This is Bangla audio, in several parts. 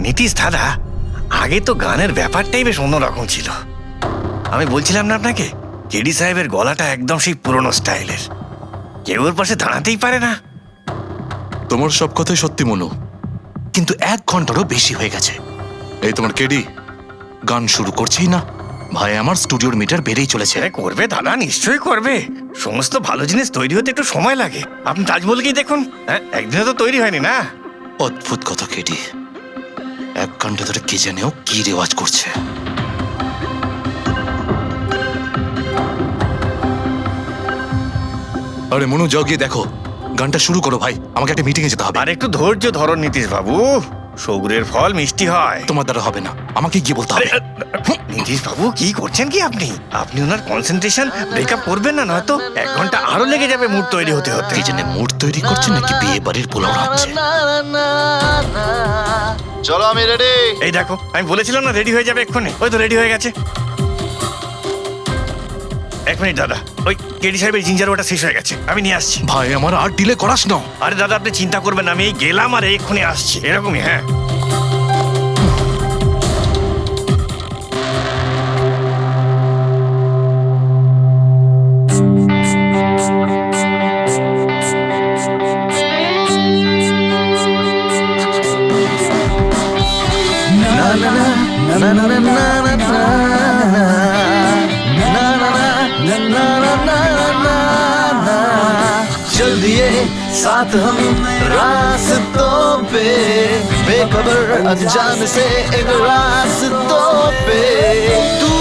নীতিশ দাদা, আগে তো গানের ব্যাপারটাই বেশ অন্যরকম ছিল। আমি বলছিলাম না আপনাকে, কেডি সাহেবের গলাটা একদম সেই পুরনো স্টাইলের, কেউ ওর পাশে দাঁড়াতেই পারে না। তোমার সব কথাই সত্যি মনু, কিন্তু 1 ঘন্টারও বেশি হয়ে গেছে। এই তোমার কেডি গান শুরু করছেই না। ভাই, আমার স্টুডিওর মিটার বেড়েই চলেছে। করবে দাদা, নিশ্চয়ই করবে। সমস্ত ভালো জিনিস তৈরি হতে একটু সময় লাগে। আপনি তাজমহলকেই দেখুন, একদিনে তো তৈরি হয়নি না। অদ্ভুত কথা কেডি, 1 ঘন্টা ধরে কে জানেও কি রেওয়াজ করছে। আরে মনু, যাও গিয়ে দেখো, গানটা শুরু করো ভাই, আমাকে একটা মিটিংয়ে যেতে হবে। আর একটু ধৈর্য ধরো নীতিশ বাবু, সৌগুরের ফল মিষ্টি হয়। তোমার দ্বারা হবে না, আমাকে গিয়ে বলতে হবে। নীতিশ বাবু, কি করছেন কি আপনি? আপনি ওনার কনসেন্ট্রেশন ব্রেকআপ করবেন না, নয়তো 1 ঘন্টা আরো লেগে যাবে মুড তৈরি হতে হতে। কি জানে মুড তৈরি করছে নাকি বিয়ে বাড়ির পোলাও রাখছে। চলো, আমি রেডি। এই দেখো, আমি বলেছিলাম না রেডি হয়ে যাবে এক্ষুনি। ওই তো রেডি হয়ে গেছে। 1 মিনিট দাদা, ওই কেডি সাহেবের জিঞ্জার ওটা শেষ হয়ে গেছে, আমি নিয়ে আসছি। ভাই, আমার আর ডিলে করাস না। আরে দাদা, আপনি চিন্তা করবেন না, আমি এই গেলাম আর এক্ষুনি আসছি, এরকমই। হ্যাঁ, चल दिए साथ हम रास्तों पे, बेखबर अनजान से एक रास्तों पे, तू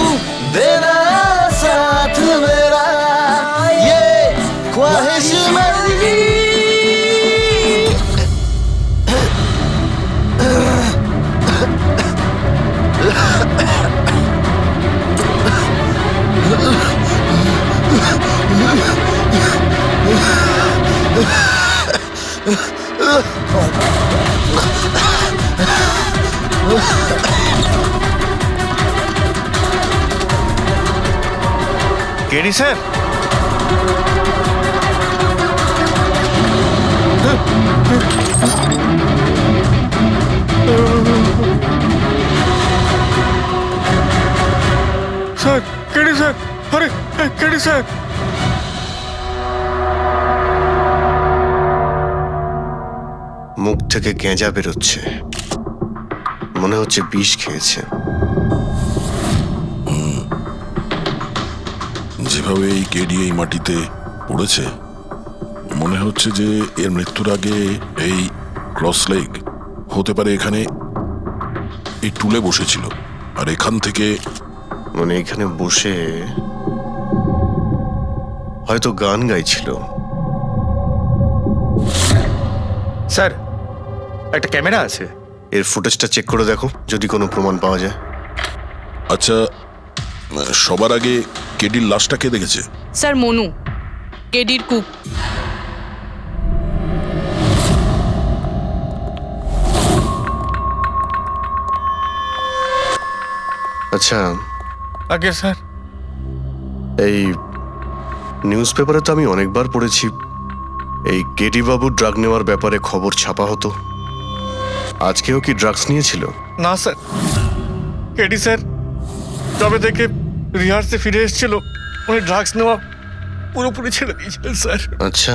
देना साथ मेरा, ये ख्वाहिश मेरी। KD sir, sir, KD sir, আরে কেডি স্যার। মুখ থেকে গেঁজা বেরোচ্ছে, মনে হচ্ছে বিষ খেয়েছে। যেভাবে এই কেডি এই মাটিতে পড়েছে, মনে হচ্ছে যে এর মৃত্যুর আগে এই ক্রস লেগ হতে পারে এখানে এই টুলে বসেছিল, আর এখান থেকে মানে এখানে বসে হয়তো গান গাইছিল। স্যার, একটা ক্যামেরা আছে, এর ফুটেজটা চেক করে দেখো, যদি কোনো প্রমাণ পাওয়া যায়। আচ্ছা, সবার আগে কেডির লাশটা কে দেখেছে? স্যার, মনু, কেডির কুক। আচ্ছা, আগে স্যার, এই নিউজ পেপারে তো আমি অনেকবার পড়েছি এই কেডি বাবু ড্রাগ নেওয়ার ব্যাপারে খবর ছাপা হতো। আজকেও কি ড্রাগস নিয়েছিল? না স্যার, কেডি স্যার তবে থেকে রিহার্সে ফিরে এসেছিল, উনি ড্রাগস নেওয়া পুরোপুরি ছেড়ে দিয়েছিলেন স্যার। আচ্ছা,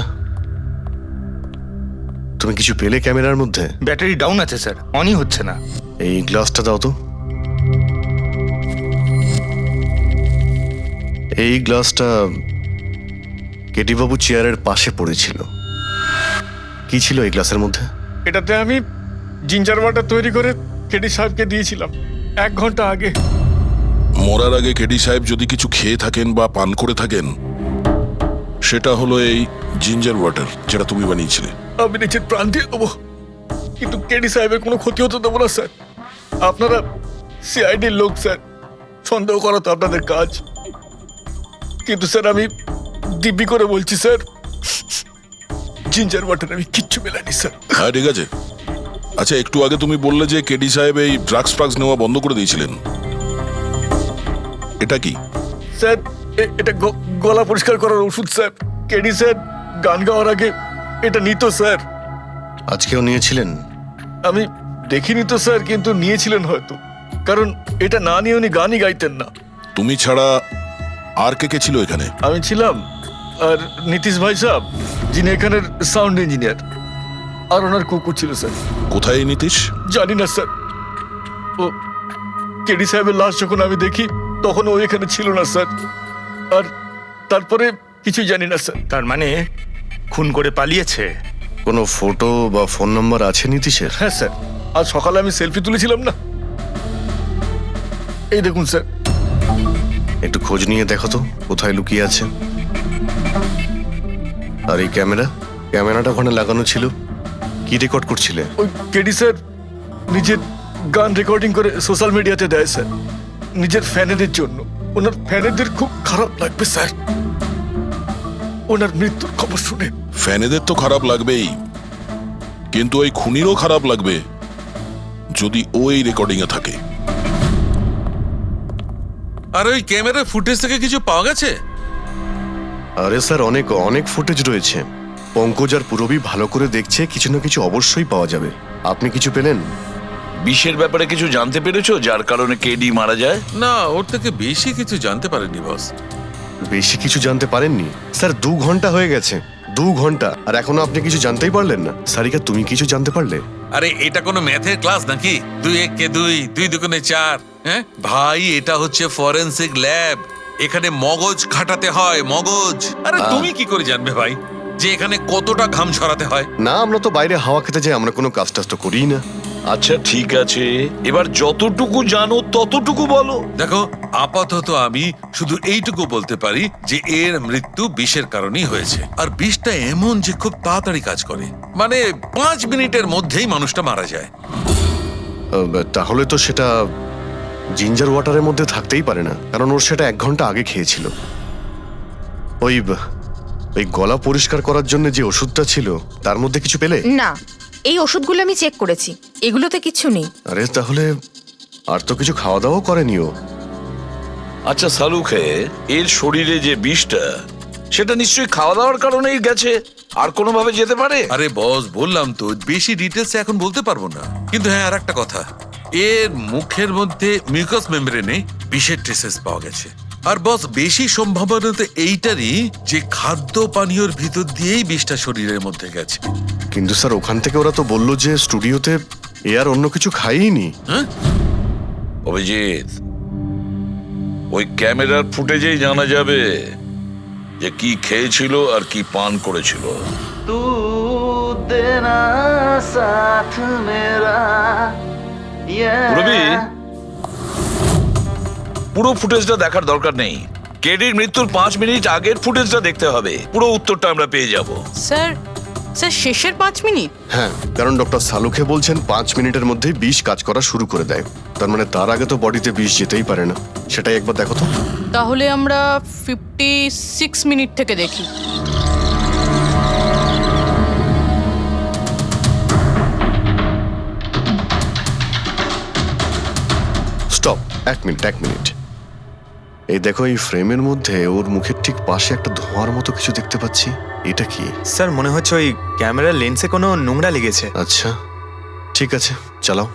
তুমি কিছু পেলে ক্যামেরার মধ্যে? ব্যাটারি ডাউন আছে স্যার, অনই হচ্ছে না। এই গ্লাসটা দাও তো। এই গ্লাসটা কেডি বাবু চেয়ারের পাশে পড়েছিল। কি ছিল এই গ্লাসের মধ্যে? এটাতে আমি জিঞ্জার ওয়াটার তৈরি করে কেডি সাহেবকে দিয়েছিলাম 1 ঘন্টা আগে। মরার আগে কেডি সাহেব যদি কিছু খেয়ে থাকেন বা পান করে থাকেন, সেটা হলো এই জিঞ্জার ওয়াটার, যেটা তুমি বানিয়েছিলে। আমি নিজের প্রাণ দিয়ে দেবো, কিন্তু কেডি সাহেবের কোনো ক্ষতি হতে দেবো না স্যার। আপনারা সিআইডির লোক স্যার, সন্দেহ করা তো আপনাদের কাজ, কিন্তু স্যার আমি দিব্যি করে বলছি স্যার, জিঞ্জার ওয়াটার আমি কিচ্ছু মেলাইনি স্যার। হ্যাঁ, ঠিক আছে। আচ্ছা, একটু আগে তুমি বললে যে কেডি সাহেব এই ড্রাগস ফ্রাগস নেওয়া বন্ধ করে দিয়েছিলেন, এটা কি? স্যার, এটা গলা পরিষ্কার করার ওষুধ স্যার। কেডি স্যার গান গাওয়ার আগে এটা নিত স্যার। আজকেও নিয়েছিলেন? আমি দেখিনি তো স্যার, কিন্তু নিয়েছিলেন হয়তো, কারণ এটা না নিয়ে উনি গানই গাইতেন না। তুমি ছাড়া আর কে কে ছিল এখানে? আমি ছিলাম, আর নীতিশ ভাই সাহেব যিনি এখানের সাউন্ড ইঞ্জিনিয়ার, আর ওনার কুকুর ছিল স্যার। কোথায় এই নীতিশ? জানি না স্যার, ও কেডি সাহেবের লাশ যখন আমি দেখি তখন ও এখানে ছিল না স্যার, আর তারপরে কিছুই জানি না স্যার। তার মানে খুন করে পালিয়েছে? কোনো ফটো বা ফোন নাম্বার আছে নীতিশের? হ্যাঁ স্যার, আজ সকালে আমি সেলফি তুলেছিলাম না, এই দেখুন স্যার। একটু খোঁজ নিয়ে দেখো তো কোথায় লুকিয়ে আছে। আর এই ক্যামেরাটা ওখানে লাগানো ছিল, কি রেকর্ড করছিলে? ওই কেডি স্যার নিজের গান রেকর্ডিং করে সোশ্যাল মিডিয়াতে দেয় স্যার, নিজের ফ্যানেদের জন্য। ওনার ফ্যানেদের খুব খারাপ লাগবে স্যার ওনার মৃত্যুর খবর শুনে। ফ্যানেদের তো খারাপ লাগবেই, কিন্তু ওই খুনিরও খারাপ লাগবে যদি ও এই রেকর্ডিং এ থাকে। আর ওই ক্যামেরার ফুটেজ থেকে কিছু পাওয়া গেছে? আরে স্যার, অনেক অনেক ফুটেজ রয়েছে। পঙ্কজ আর পুরবী ভালো করে দেখছে, কিছু না কিছু অবশ্যই পাওয়া যাবে। আপনি কিছু পেলেন? বিষের ব্যাপারে কিছু জানতে পেরেছো যার কারণে কেডি মারা যায়? না, ওর থেকে বেশি কিছু জানতে পারেনি বস। বেশি কিছু জানতে পারেননি স্যার? 2 ঘন্টা হয়ে গেছে, 2 ঘন্টা, আর এখনো আপনি কিছু জানতেই পারলেন না। সারিকা, তুমি কিছু জানতে পারলে? আরে এটা কোনো ম্যাথের ক্লাস নাকি? 2 1 কে 2, 2 2 4। হ্যাঁ ভাই, এটা হচ্ছে ফরেনসিক ল্যাব, এখানে মগজ খাটাতে হয়, মগজ। আরে তুমি কি করে জানবে ভাই যে এখানে কতটা ঘাম ছড়াতে হয়? না, আমরা তো বাইরে হাওয়া খেতে যাই, আমরা কোনো কাজ টাজ তো করিই না। আচ্ছা ঠিক আছে, এবার যতটুকু জানো ততটুকু বলো। দেখো, আপাতত আমি শুধু এইটুকু বলতে পারি যে এর মৃত্যু বিষের কারণেই হয়েছে। আর বিষটা এমন যে খুব তাড়াতাড়ি কাজ করে, মানে 5 মিনিটের মধ্যেই মানুষটা মারা যায়। তাহলে তো সেটা জিঞ্জার ওয়াটারের মধ্যে থাকতেই পারে না, কারণ ওর সেটা 1 ঘন্টা আগে খেয়েছিল। ওই গলা পরিষ্কার করার জন্য যে ওষুধটা ছিল তার মধ্যে কিছু পেলে? না, এই ওষুধগুলো আমি চেক করেছি, এগুলোতে কিছু নেই। আরে তাহলে আর তো কিছু খাওয়া দাওয়া করেনি ও। আচ্ছা সালুখে, এর শরীরে যে বিষটা, সেটা নিশ্চয়ই খাওয়া দাওয়ার কারণেই গেছে, আর কোনোভাবে যেতে পারে? আরে বস, বললাম তো বেশি ডিটেলস এখন বলতে পারবো না, কিন্তু হ্যাঁ আর একটা কথা, এর মুখের মধ্যে মিউকাস মেমব্রেনে বিষের ট্রেসেস পাওয়া গেছে। আর বস, বেশি সম্ভাবনা তো এইটারই যে খাদ্য পানীয়র ভিতর দিয়েই বিষটা শরীরের মধ্যে গেছে। কিন্তু স্যার, ওখান থেকে ওরা তো বললো যে স্টুডিওতে এ আর অন্য কিছু খাইনি। হ্যাঁ, অভিজিৎ, ওই ক্যামেরার ফুটেজেই জানা যাবে যে কি খেয়েছিল আর কি পান করেছিল। तू देना साथ मेरा পুরবী, পুরো ফুটেজটা দেখার দরকার নেই, কেডির মৃত্যুর 5 মিনিট আগের ফুটেজটা দেখতে হবে, পুরো উত্তরটা আমরা পেয়ে যাব। স্যার, শেষের 5 মিনিট? হ্যাঁ, কারণ ডক্টর সালুখে বলছেন 5 মিনিটের মধ্যেই বিষ কাজ করা শুরু করে দেয়। তার মানে তার আগে তো বডিতে বিষ যেতেই পারে না। সেটাই একবার দেখো তো। তাহলে আমরা 56 মিনিট থেকে দেখি। Stop, 1 minute. এই দেখো, এই ফ্রেমের মধ্যে ওর মুখের ঠিক পাশে একটা ধোঁয়ার মতো কিছু দেখতে পাচ্ছি। এটা কি? স্যার, মনে হচ্ছে ওই ক্যামেরার লেন্সে কোনো নোংরা লেগেছে। আচ্ছা ঠিক আছে, চালাও।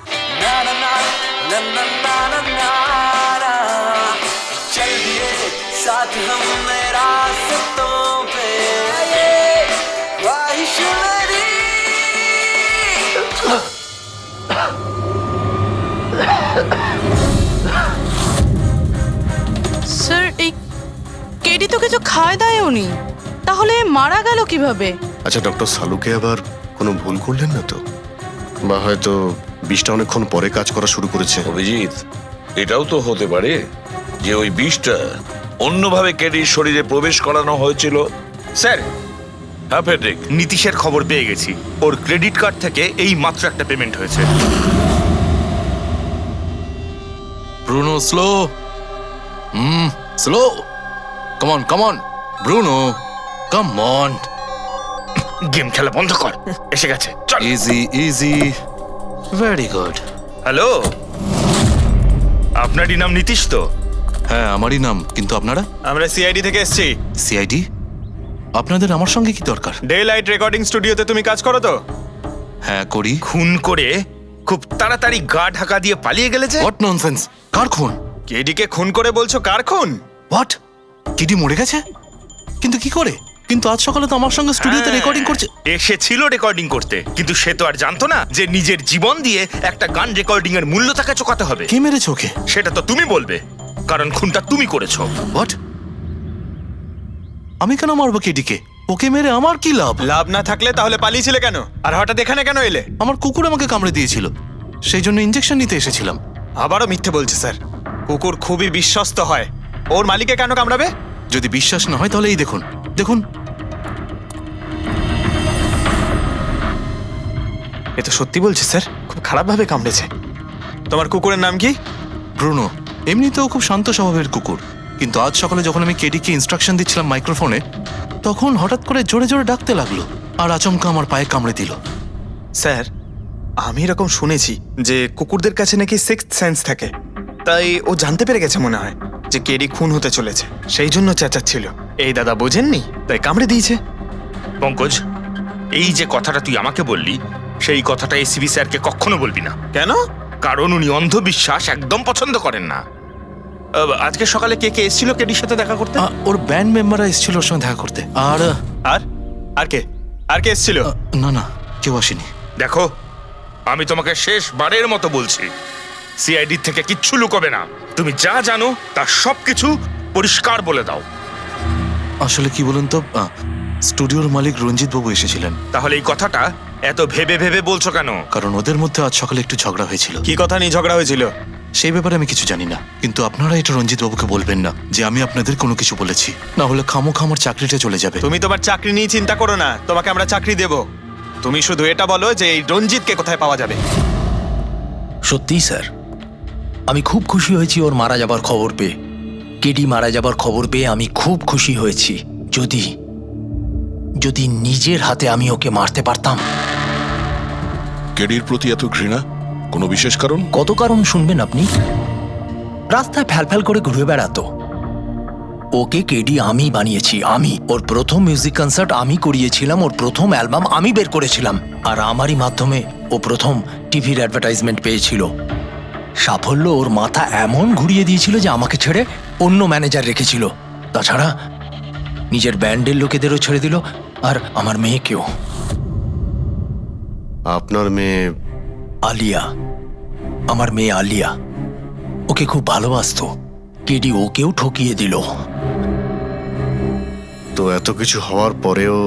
স্যার, এই কেডি তো কিছু খায় দায় উনি, তাহলে মারা গেল কিভাবে? আচ্ছা, ডক্টর সালুকে আবার কোনো ভুল করলেন না তো? বা হয়তো বিষটা অনেকক্ষণ পরে কাজ করা শুরু করেছে। অভিজিৎ, এটাও তো হতে পারে যে ওই বিষটা অন্যভাবে কেডির শরীরে প্রবেশ করানো হয়েছিল। স্যার, হ্যাঁ ফেডরিক, নীতিশের খবর পেয়ে গেছি। ওর ক্রেডিট কার্ড থেকে এই মাত্র একটা পেমেন্ট হয়েছে। Bruno, slow. Slow. Come on Bruno, come on. Game খেলা বন্ধ কর, এসে গেছে, চল। Easy, very good. হ্যালো, আপনারই নাম নীতিশ তো? হ্যাঁ, আমারই নাম, কিন্তু আপনারা? আমরা সিআইডি থেকে এসেছি। সিআইডি? আপনাদের আমার সঙ্গে কি দরকার? ডে লাইট রেকর্ডিং স্টুডিওতে তুমি কাজ করো তো? হ্যাঁ, করি। খুন করে খুব তাড়াতাড়ি গা ঢাকা দিয়ে পালিয়ে গেলে যে। What nonsense! কার খুন? কেডিকে খুন করে বলছো কার খুন? হোয়াট? কেডি মরে গেছে? কিন্তু কি করে? কিন্তু আজ সকালে তো আমার সঙ্গে স্টুডিওতে রেকর্ডিং করছে। এসেছিল রেকর্ডিং করতে, কিন্তু সে তো আর জানতো না যে নিজের জীবন দিয়ে একটা গান রেকর্ডিং এর মূল্য তাকে চোকাতে হবে। কে মেরেছে ওকে? সেটা তো তুমি বলবে, কারণ খুনটা তুমি করেছো। হোয়াট? আমি কেন মারবো কেডিকে? ওকে মেরে আমার কি লাভ? লাভ না থাকলে তাহলে পালিয়েছিলে কেন? আর হঠাৎ এখানে কেন এলে? আমার কুকুর আমাকে কামড়ে দিয়েছিল, সেই জন্য ইনজেকশন নিতে এসেছিলাম। আবারও মিথ্যে বলছে স্যার। কুকুর খুবই বিশ্বস্ত হয়, ওর মালিককে কেন কামড়াবে? যদি বিশ্বাস না হয় তাহলে এই দেখুন, দেখুন। এ তো সত্যি বলছে স্যার, খুব খারাপভাবে কামড়েছে। তোমার কুকুরের নাম কি? ব্রুনো। এমনিতেও খুব শান্ত স্বভাবের কুকুর, কিন্তু আজ সকালে যখন আমি কেডিকে ইনস্ট্রাকশন দিচ্ছিলাম মাইক্রোফোনে, তখন হঠাৎ করে জোরে জোরে ডাকতে লাগলো আর আচমকা আমার পায়ে কামড়ে দিল। স্যার, আমি এরকম শুনেছি যে কুকুরদের কাছে নাকি সিক্সথ সেন্স থাকে, তাই ও জানতে পেরে গেছে মনে হয় যে কেডি খুন হতে চলেছে, সেই জন্য চেঁচাচ্ছিল। এই দাদা বোঝেননি, তাই কামড়ে দিয়েছে। পঙ্কজ, এই যে কথাটা তুই আমাকে বললি, সেই কথাটা এসিবি স্যারকে কখনো বলবি না। কেন? কারণ উনি অন্ধবিশ্বাস একদম পছন্দ করেন না। আজকে সকালে কে কে এসেছিল কেডির সাথে দেখা করতে? ওর ব্যান্ড মেম্বাররা এসেছিল ওর সঙ্গে দেখা করতে। আর আর আর কে আর কে এসেছিল? না না, কেউ আসেনি। দেখো, আমি তোমাকে শেষবারের মতো বলছি, সিআইডি থেকে কিচ্ছু লুকোবে না। তুমি যা জানো তার সবকিছু পরিষ্কার বলে দাও। আসলে কি বলুন তো, স্টুডিওর মালিক রঞ্জিত বাবু এসেছিলেন। তাহলে এই কথাটা এত ভেবে ভেবে বলছো কেন? কারণ ওদের মধ্যে আজ সকালে একটু ঝগড়া হয়েছিল। কি কথা নিয়ে ঝগড়া হয়েছিল? সেই ব্যাপারে আমি কিছু জানি না, কিন্তু আপনারা এটা রঞ্জিত বাবুকে বলবেন না যে আমি আপনাদের কোনো কিছু বলেছি, না হলে খামোখা আমার চাকরিটা চলে যাবে। তুমি তোমার চাকরি নিয়ে চিন্তা করো না, তোমাকে আমরা চাকরি দেব। তুমি শুধু এটা বলো যে এই রঞ্জিতকে কোথায় পাওয়া যাবে। সত্যিই স্যার, আমি খুব খুশি হয়েছি ওর মারা যাবার খবর পেয়ে। কেডি মারা যাবার খবর পেয়ে আমি খুব খুশি হয়েছি। যদি যদি নিজের হাতে আমি ওকে মারতে পারতাম। কেডির প্রতি এত ঘৃণা, কোনো বিশেষ কারণ? কত কারণ শুনবেন আপনি? রাস্তায় ফ্যালফ্যাল করে ঘুরে বেড়াতো। ওকে কেডি আমি বানিয়েছি, আমি। ওর প্রথম মিউজিক কনসার্ট আমি করিয়েছিলাম, ওর প্রথম অ্যালবাম আমি বের করেছিলাম, আর আমারই মাধ্যমে ও প্রথম টিভির অ্যাডভার্টাইজমেন্ট পেয়েছিল। সাফল্য ওর মাথা এমন ঘুরিয়ে দিয়েছিল যে আমাকে ছেড়ে অন্য ম্যানেজার রেখেছিল। তাছাড়া নিজের ব্যান্ডের লোকেদেরও ছেড়ে দিল, আর আমার মেয়েকেও। আপনার মেয়ে? আলিয়া, আমার মেয়ে আলিয়া। ওকে খুব ভালোবাসতো, কেডি ওকেও ঠকিয়ে দিল। তো এত কিছু হওয়ার পরেও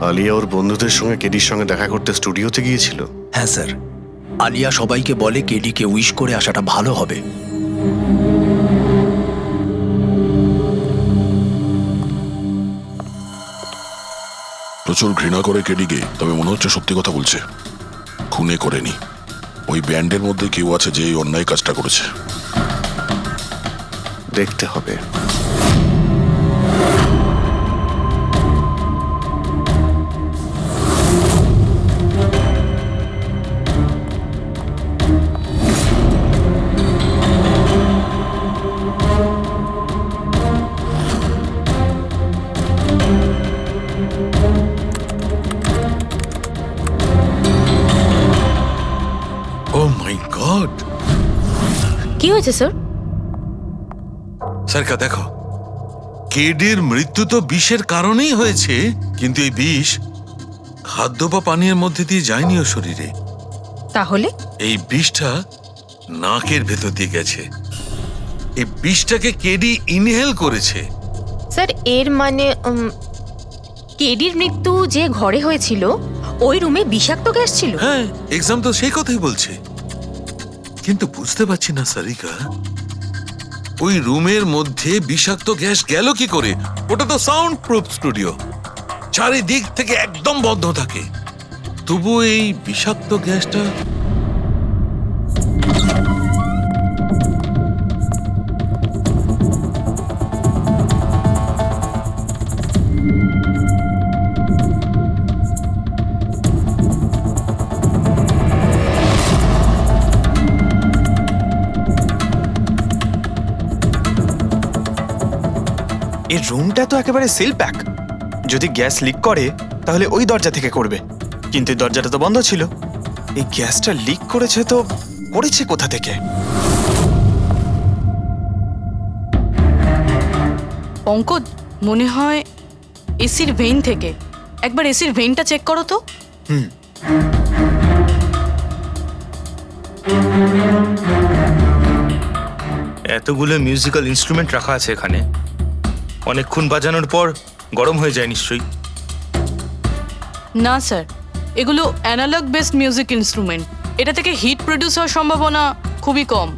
আলিয়া ওর বন্ধুদের সঙ্গে কেডির সঙ্গে দেখা করতে স্টুডিওতে গিয়েছিল? হ্যাঁ স্যার, আলিয়া সবাইকে বলে কেডিকে উইশ করে আসাটা ভালো হবে। প্রচুর ঘৃণা করে কেডিকে, তবে মনে হচ্ছে সত্যি কথা বলছে। খুনে করেনি, ওই ব্যান্ডের মধ্যে কেউ আছে যে এই অন্যায় কাজটা করেছে। দেখতে হবে। ও মাই গড! কি হয়েছে স্যার? সরকা দেখো, কেডির মৃত্যু তো বিষের কারণেই হয়েছে, কিন্তু এই বিষ খাদ্য বা পানীয়ের মধ্যে দিয়ে যায়নি ও শরীরে। তাহলে এই বিষটা নাকের ভেতর দিয়ে গেছে। এই বিষটাকে কেডি ইনহেল করেছে। স্যার, এর মানে কেডির মৃত্যু যে ঘরে হয়েছিল ওই রুমে বিষাক্ত গ্যাস ছিল? হ্যাঁ, এক্সাম তো সেই কথাই বলছে, কিন্তু বুঝতে পারছি না সারিকা, ওই রুমের মধ্যে বিষাক্ত গ্যাস গেল কি করে? ওটা তো সাউন্ড প্রুফ স্টুডিও, চারিদিক থেকে একদম বন্ধ থাকে, তবু এই বিষাক্ত গ্যাসটা এই রুমটা তো একেবারে সিল প্যাক। যদি গ্যাস লিক করে তাহলে ওই দরজা থেকে করবে, কিন্তু এই দরজাটা তো বন্ধ ছিল। এই গ্যাসটা লিক করেছে তো করেছে কোথা থেকে? পঙ্কজ, মনে হয় এসির ভেইন থেকে। একবার এসির ভেইনটা চেক করো তো। এতগুলো মিউজিক্যাল ইনস্ট্রুমেন্ট রাখা আছে এখানে, অনেকক্ষণ বাজানোর পর গরম হয়ে যায় নিশ্চয়ই। না স্যার, এগুলো অ্যানালগ বেসড মিউজিক ইনস্ট্রুমেন্ট। এটা থেকে হিট প্রডিউস হওয়ার সম্ভাবনা খুবই কম।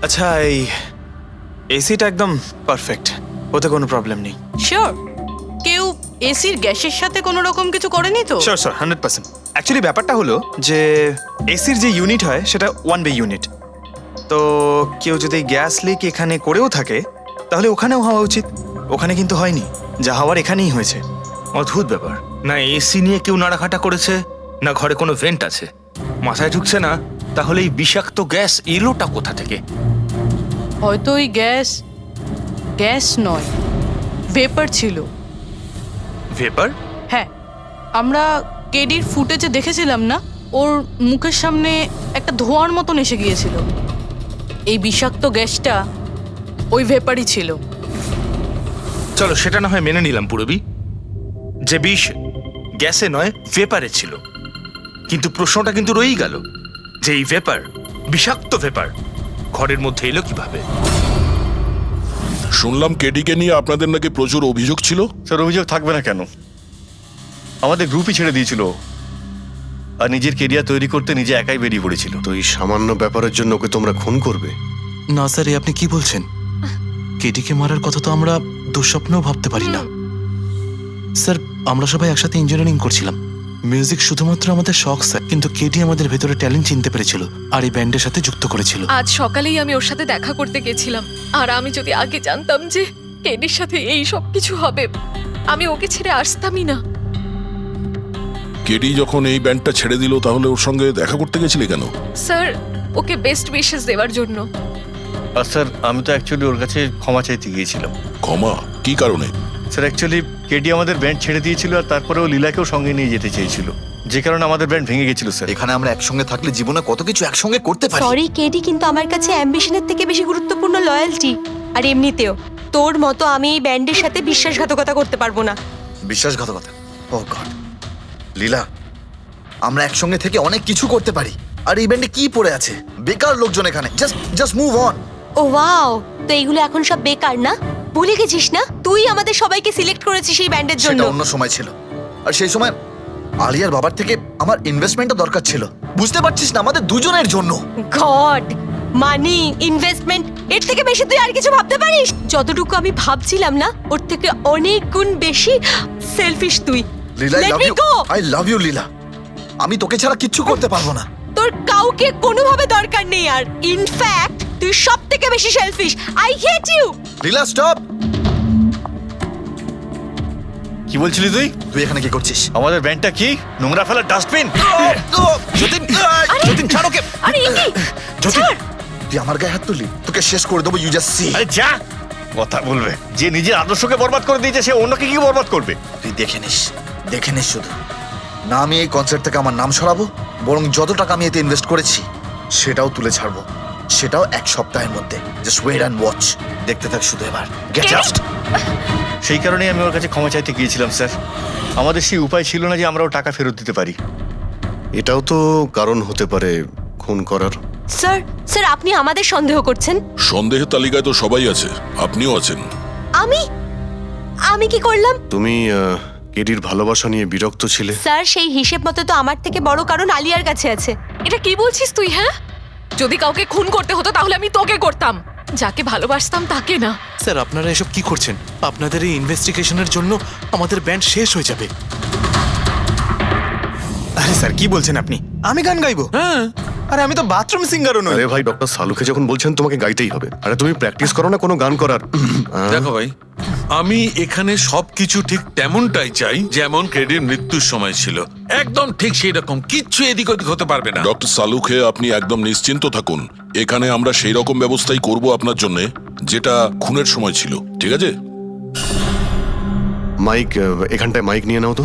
আচ্ছা, এই এসিটা একদম পারফেক্ট, ওতে কোনো প্রবলেম নেই। শিওর? কেউ এসির গ্যাসের সাথে কোনো রকম কিছু করেনি তো? Sure sir, 100%। অ্যাকচুয়ালি ব্যাপারটা হলো যে এসির যে ইউনিট হয় সেটা 1 বে ইউনিট। তো কেউ যদি গ্যাস লিক এখানে করেও থাকে তাহলে ওখানেও হওয়া উচিত। ওখানে কিন্তু হয়নি, যা হওয়ার এখানেই হয়েছে। অদ্ভুত ব্যাপার, না এসি নিয়ে কেউ নাড়াঘাটা করেছে, না ঘরে কোনো ভেন্ট আছে। মাথায় ঢুকছে না তাহলে এই বিষাক্ত গ্যাস এলোটা কোথা থেকে? হয়তো ওই গ্যাস নয়, ভেপার ছিল। ভেপার? হ্যাঁ, আমরা কেডির ফুটেজে দেখেছিলাম না, ওর মুখের সামনে একটা ধোঁয়ার মতন এসে গিয়েছিল। এই বিষাক্ত গ্যাসটা ওই ভেপারই ছিল। চলো সেটা না হয় মেনে নিলাম পুরবি, যে বিষ গ্যাসে নয় ভেপারে ছিল। কিন্তু প্রশ্নটা কিন্তু রয়েই গেল যে এই ভেপার, বিষাক্ত ভেপার ঘরের মধ্যে এলো কিভাবে? শুনলাম কেডিকে নিয়ে আপনাদের নাকি প্রচুর অভিযোগ ছিল। স্যার, অভিযোগ থাকবে না কেন? আমাদের গ্রুপই ছেড়ে দিয়েছিল, আর নিজের কেরিয়ার তৈরি করতে নিজে একাই বেরিয়ে পড়েছিল। তো এই সামান্য ব্যাপারের জন্য ওকে তোমরা খুন করবে? না স্যার, এ আপনি কি বলছেন? কেডিকে মারার কথা তো আমরা দুঃস্বপ্নেও ভাবতে পারি না। স্যার, আমরা সবাই একসাথে ইঞ্জিনিয়ারিং করছিলাম। মিউজিক শুধুমাত্র আমাদের শখ স্যার, কিন্তু কেডি আমাদের ভেতরে ট্যালেন্ট চিনতে পেরেছিল আর এই ব্যান্ডের সাথে যুক্ত করেছিল। আজ সকালেই আমি ওর সাথে দেখা করতে গেছিলাম, আর আমি যদি আগে জানতাম যে কেডির সাথে এই সব কিছু হবে, আমি ওকে ছেড়ে আসতামই না। কেডি যখন এই ব্যান্ডটা ছেড়ে দিল তাহলে ওর সঙ্গে দেখা করতে গেছিলে কেন? স্যার, ওকে বেস্ট উইশেস দেওয়ার জন্য। আর স্যার, আমি তো অ্যাকচুয়ালি ওর কাছে ক্ষমা চাইতে গিয়েছিলাম। ক্ষমা? কি কারণে? স্যার, অ্যাকচুয়ালি কেডি আমাদের ব্যান্ড ছেড়ে দিয়েছিল, আর তারপরে ও লীলাকেও সঙ্গে নিয়ে যেতে চেয়েছিল, যে কারণে আমাদের ব্যান্ড ভেঙে গেছিল স্যার। এখানে আমরা একসঙ্গে থাকলে জীবনে কত কিছু একসঙ্গে করতে পারি। সরি কেডি, কিন্তু আমার কাছে অ্যাম্বিশনের থেকে বেশি গুরুত্বপূর্ণ লয়্যালটি। আর এমনিতেও তোর মতো আমি এই ব্যান্ডের সাথে বিশ্বাসঘাতকতা করতে পারবো না। বিশ্বাসঘাতকতা? ও গড, লীলা, আমরা একসঙ্গে থেকে অনেক কিছু করতে পারি। আর এই ব্যান্ডে কি পড়ে আছে? বেকার লোকজন এখানে। Just move on. ও ওয়াও, তো এইগুলো এখন সব বেকার না? ভুলে গেছিস না তুই আমাদের সবাইকে সিলেক্ট করেছিস এই ব্যান্ডের জন্য? সেটা অন্য সময় ছিল, আর সেই সময় আলিয়ার বাবার থেকে আমার ইনভেস্টমেন্টও দরকার ছিল। বুঝতে পারছিস না, আমাদের দুজনের জন্য। গড, মানি, ইনভেস্টমেন্ট, এর থেকে বেশি তুই আর কিছু ভাবতে পারিস? যতটুকু আমি ভাবছিলাম না, ওর থেকে অনেক গুণ বেশি সেলফিশ তুই। Leela, Let me go! I love you Leela. আমি তোকে ছাড়া কিচ্ছু করতে পারবো না। তোর কাউকে কোনোভাবে দরকার নেই, আর ইনফ্যাক্ট তুই সব থেকে বেশি selfish. I hate you. Leela, stop. কি বলছিলি তুই? তুই এখানে কি করছিস? আমাদের ব্যান্ডটা কি নোংরা ফেলার ডাস্টবিন? যতীন, যতীন ছাড় ওকে। আরে এ কি? যতীন, তুই আমার গায়ে হাত তুললি, তোকে শেষ করে দেবো। You just see. আরে যা, কথা বলবে? যে নিজের আদর্শকে বরবাদ করে দিয়েছে সে অন্যকে কি বরবাদ করবে? তুই দেখে নিস শুধু। না আমি এই কনসার্ট থেকে আমার নাম সরাবো, বরং যত টাকা আমি এতে ইনভেস্ট করেছি সেটাও তুলে ছাড়বো, সেটাও 1 সপ্তাহের মধ্যে। Just wait and watch. দেখতে থাক শুধু এবার। Get just. সেই কারণেই আমি ওর কাছে ক্ষমা চাইতে গিয়েছিলাম স্যার। আমাদের সেই উপায় ছিল না যে আমরা ওর টাকা ফেরত দিতে পারি। এটাও তো কারণ হতে পারে খুন করার। স্যার, স্যার আপনি আমাদের সন্দেহ করছেন? সন্দেহের তালিকায় তো সবাই আছে, আপনিও আছেন। আমি কি করলাম? তুমি কেডির ভালোবাসা নিয়ে বিরক্ত ছিলে। স্যার, সেই হিসেব মতো তো আমার থেকে বড় কারণ আলিয়ার কাছে আছে। এটা কি বলছিস তুই? হ্যাঁ, যদি কাউকে খুন করতে হতো তাহলে আমি তোকে করতাম, যাকে ভালোবাসতাম তাকে না। স্যার, আপনারা এসব কি করছেন? আপনাদের এই ইনভেস্টিগেশনের জন্য আমাদের ব্যান্ড শেষ হয়ে যাবে। আরে স্যার, কি বলছেন আপনি? আমি গান গাইবো? হ্যাঁ, আরে আমি তো বাথরুম সিঙ্গারও নই। আরে ভাই, ডক্টর সালুকে যখন বলছেন তোমাকে গাইতেই হবে। আরে তুমি প্র্যাকটিস করো না কোনো গান করার? দেখো ভাই, আমি এখানে সবকিছু ঠিক তেমনটাই চাই যেমন কেডির মৃত্যুর সময় ছিল। একদম ঠিক সেই রকম, কিচ্ছু এদিক ওদিক হতে পারবে না। ডক্টর সালুখে আপনি একদম নিশ্চিন্ত থাকুন, এখানে আমরা সেই রকম ব্যবস্থাই করব আপনার জন্য যেটা খুনের সময় ছিল। ঠিক আছে? মাইক, এখানটায় মাইক নিয়ে নাও তো।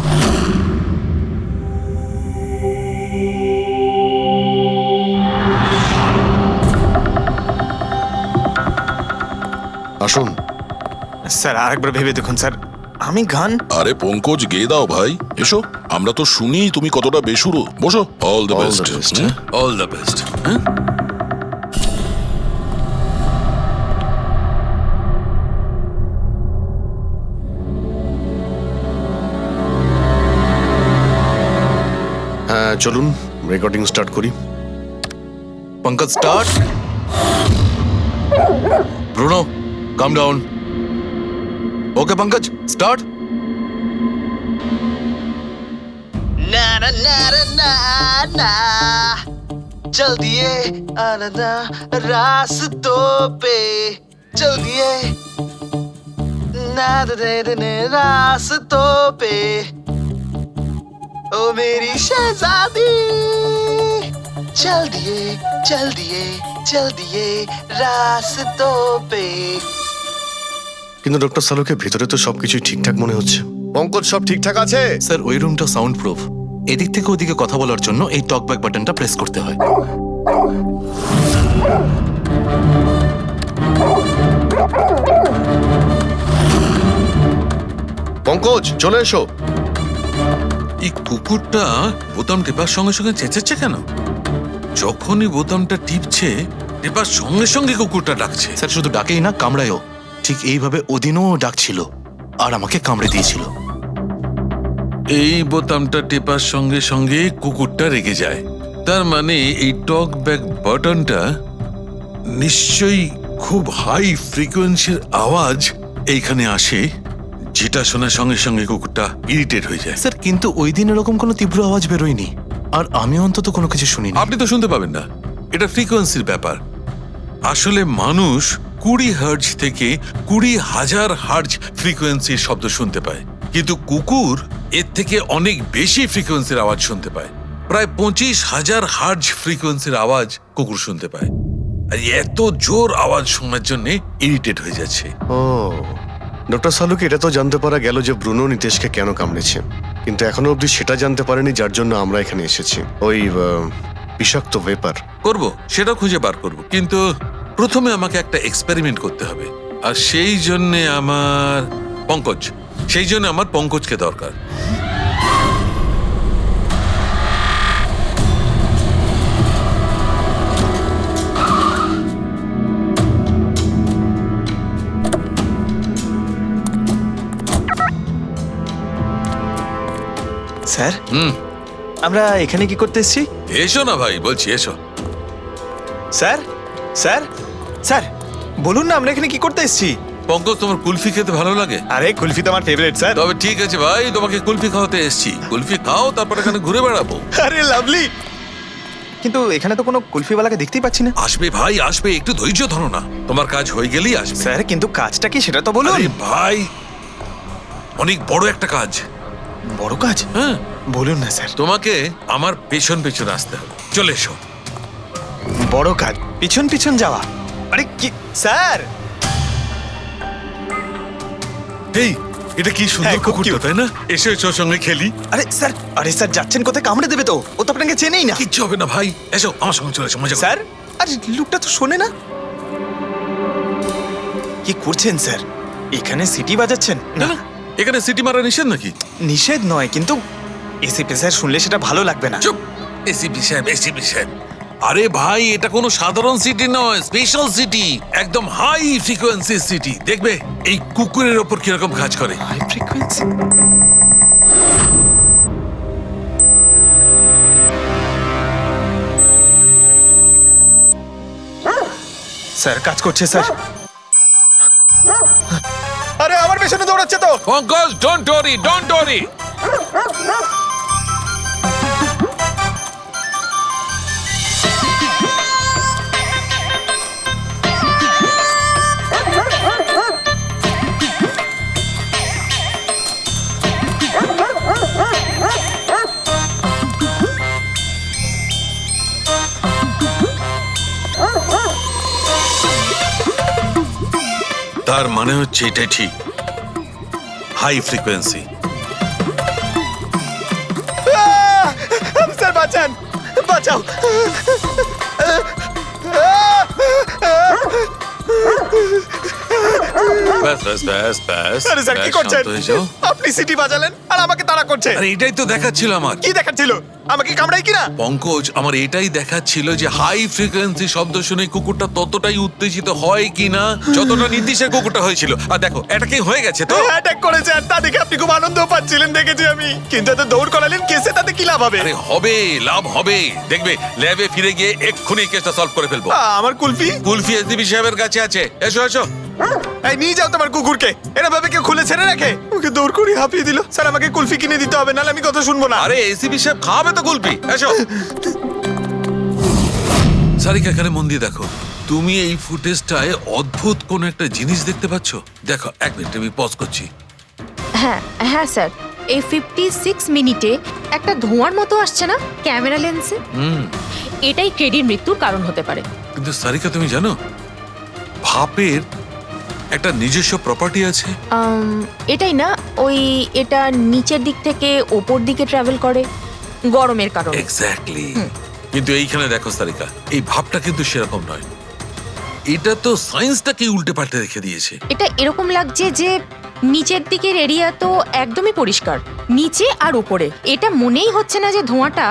আসুন। স্যার আরেকবার ভেবে দেখুন স্যার, আমি গান আরে পঙ্কজ গেয়ে দাও ভাই, এসো। আমরা তো শুনি তুমি কতটা বেসুরো। বসো। All the All best. the best. All the best. হ্যাঁ চলুন রেকর্ডিং স্টার্ট করি। Pankaj start. Bruno come down. Okay Pankaj start. ना ना ना ना ना चल दिए आनंदा रास्तों पे चल दिए ना दे दे रास्तों पे ओ मेरी शहजादी चल दिए चल दिए चल दिए रास्तों पे। কিন্তু ডক্টর সালুকে ভিতরে তো সবকিছু ঠিকঠাক মনে হচ্ছে। পঙ্কজ সব ঠিকঠাক আছে? স্যার ওই রুমটা সাউন্ড প্রুফ। এদিক থেকে ওদিকে কথা বলার জন্য এই টক ব্যাক বাটনটা প্রেস করতে হয়। পঙ্কজ চলে এসো। এই কুকুরটা বোতাম টেপার সঙ্গে সঙ্গে চেঁচাচ্ছে কেন? যখনই বোতামটা টিপছে টেপার সঙ্গে সঙ্গে কুকুরটা ডাকছে। স্যার শুধু ডাকেই না, কামড়ায়ও। ঠিক এইভাবে ওদিনও ডাকছিল আর আমাকে কামড়ে দিয়েছিল। এই বোতামটা টেপার সঙ্গে সঙ্গে কুকুরটা রেগে যায়। তার মানে এই টক ব্যাক বাটনটা নিশ্চয়ই খুব হাই ফ্রিকোয়েন্সির আওয়াজ এইখানে আসে, যেটা শোনার সঙ্গে সঙ্গে কুকুরটা ইরিটেট হয়ে যায়। স্যার কিন্তু ওই দিন এরকম কোনো তীব্র আওয়াজ বেরোয়নি, আর আমি অন্তত কোনো কিছু শুনিনি। আপনি তো শুনতে পাবেন না, এটা ফ্রিকোয়েন্সির ব্যাপার। আসলে মানুষ 20 হার্জ থেকে 20,000 হার্জ ফ্রিকোয়েন্সির শব্দ শুনতে পায়, কিন্তু কুকুর এর থেকে অনেক বেশি ফ্রিকোয়েন্সির আওয়াজ শুনতে পায়। প্রায় 25,000 হার্জ ফ্রিকোয়েন্সির আওয়াজ কুকুর শুনতে পায়। আর এত জোর আওয়াজ শোনার জন্য ইরিটেট হয়ে যাচ্ছে। ও ডক্টর সালুকে এটা তো জানতে পারা গেল যে ব্রুনো নিতেশকে কেন কামড়েছে, কিন্তু এখনো অবধি সেটা জানতে পারেনি যার জন্য আমরা এখানে এসেছি। ওই বিষাক্ত ভেপার করব, সেটা খুঁজে বার করব, কিন্তু প্রথমে আমাকে একটা এক্সপেরিমেন্ট করতে হবে। আর সেই জন্য আমার পঙ্কজকে দরকার। স্যার আমরা এখানে কি করতে এসেছি? এসো না ভাই, বলছি এসো। স্যার স্যার স্যার বলুন না আমরা এখানে কি করতে এসেছি? পঙ্কজ, তোমার কুলফি খেতে ভালো লাগে? আরে কুলফি তো আমার ফেভারিট স্যার। তবে ঠিক আছে ভাই, তোমাকে কুলফি খাওয়াতে এসেছি। কুলফি খাও, তারপর এখানে ঘুরে বেড়াবো। আরে লাভলি, কিন্তু এখানে তো কোনো কুলফিওয়ালাকে দেখতেই পাচ্ছি না। আসবে ভাই আসবে, একটু ধৈর্য ধরো না, তোমার কাজ হয়ে গেলেই আসবে। স্যার কিন্তু কাজটা কি সেটা তো বলুন। আরে ভাই, অনেক বড় একটা কাজ। বড় কাজ? হ্যাঁ বলুন না স্যার। তোমাকে আমার পেছন পেছন আসতে হবে। চলে এসো। বড় কাজ, পিছন পিছন যাওয়া? আরে কি স্যার! এই এটা কি সুন্দর কুকুরটা, তাই না? এসো এসো, সঙ্গে খেলি। আরে স্যার যাচ্ছেন কোথায়? কামড়ে দেবে তো, ও তো আপনাকে চেনেই না। কিচ্ছু হবে না ভাই, এসো আমার সঙ্গে চলে এসো, মজা করো। স্যার আরে লোকটা তো শোনে না। কি করছেন স্যার? এখানে সিটি বাজাচ্ছেন? না না, এখানে সিটি মারা নিষেধ নাকি? নিষেধ নয়, কিন্তু এসিপি স্যার শুনলে সেটা ভালো লাগবে না। চুপ, এসিপি সাহেব। আরে ভাই, এটা কোনো সাধারণ সিটি নয়, স্পেশাল সিটি, একদম হাই ফ্রিকোয়েন্সি সিটি। দেখবে এই কুকুরের ওপর কিরকম কাজ করে। High frequency? স্যার কাজ করছে স্যার। আরে আমার পেছনে দৌড়াচ্ছে তো। Pankaj, don't worry. তার মানে হচ্ছে এটাই ঠিক, হাই ফ্রিকোয়েন্সি। স্যার বাঁচান, বাঁচাও। ব্যাস ব্যাস ব্যাস ব্যাস আরে স্যার কি ব্যাস, করছেন শান্ত হয়ে যাও। আপনি সিটি বাজালেন আর আমাকে তাড়া করছে আরে এটাই তো দেখাচ্ছিল আমার কি দেখাচ্ছিল আমাকে কামড়াই কিনা পঙ্কজ আমার এটাই দেখাচ্ছিল যে হাই ফ্রিকোয়েন্সি শব্দ শুনে কুকুরটা ততটাই উত্তেজিত হয় কিনা যতটা নীতিশের কুকুরটা হয়েছিল। আর দেখো এটা কি হয়ে গেছে তো। অ্যাটাক করেছে আর তা দেখে আপনি খুব আনন্দ পাচ্ছিলেন দেখেছি আমি, কিন্তু এত দৌড় করালেন কেসে তাতে কি লাভ হবে? আরে হবে, লাভ হবে, দেখবে ল্যাবে ফিরে গিয়ে এক্ষুনি কেসটা সলভ করে ফেলবো। আমার কুলফি কুলফি এসডিপি সাহেবের কাছে আছে, এসো এসো। এই নিয়ে যাও তোমার কুকুরকে, এরা ভাবে কেউ খুলে ছেড়ে রাখে? ওকে দৌড় করে হাঁপিয়ে দিল। স্যার আমাকে কুলফি কিনে দিতে হবে, নাহলে আমি কথা শুনবো না। আরে এসিপি সাহেব খাওয়াবে তো কুলফি, এসো। সারিকা এখানে মন দিয়ে দেখো, তুমি এই ফুটেজটায় অদ্ভুত কোন একটা জিনিস দেখতে পাচ্ছ? দেখো এক মিনিট আমি পজ করছি। হ্যাঁ হ্যাঁ স্যার, এই 56 মিনিটে একটা ধোঁয়ার মতো আসছে না ক্যামেরা লেন্সে? এটাই কেডির মৃত্যুর কারণ হতে পারে। কিন্তু সারিকা তুমি জানো ভাপের একটা নিজস্ব প্রপার্টি আছে? এটাই না, ওই এটা নিচের দিক থেকে ওপর দিকে ট্রাভেল করে গরমের কারণে। এক্স্যাক্টলি। কিন্তু এইখানে দেখো সারিকা, এই ভাবটা কিন্তু সেরকম নয়, এটা তো সায়েন্সটাকে উল্টে পাল্টে রেখে দিয়েছে। এটা এরকম লাগছে যে নিচের দিকের এরিয়া তো একদমই পরিষ্কার, নিচে আর উপরে এটা মনেই হচ্ছে না যে ধোঁয়াটা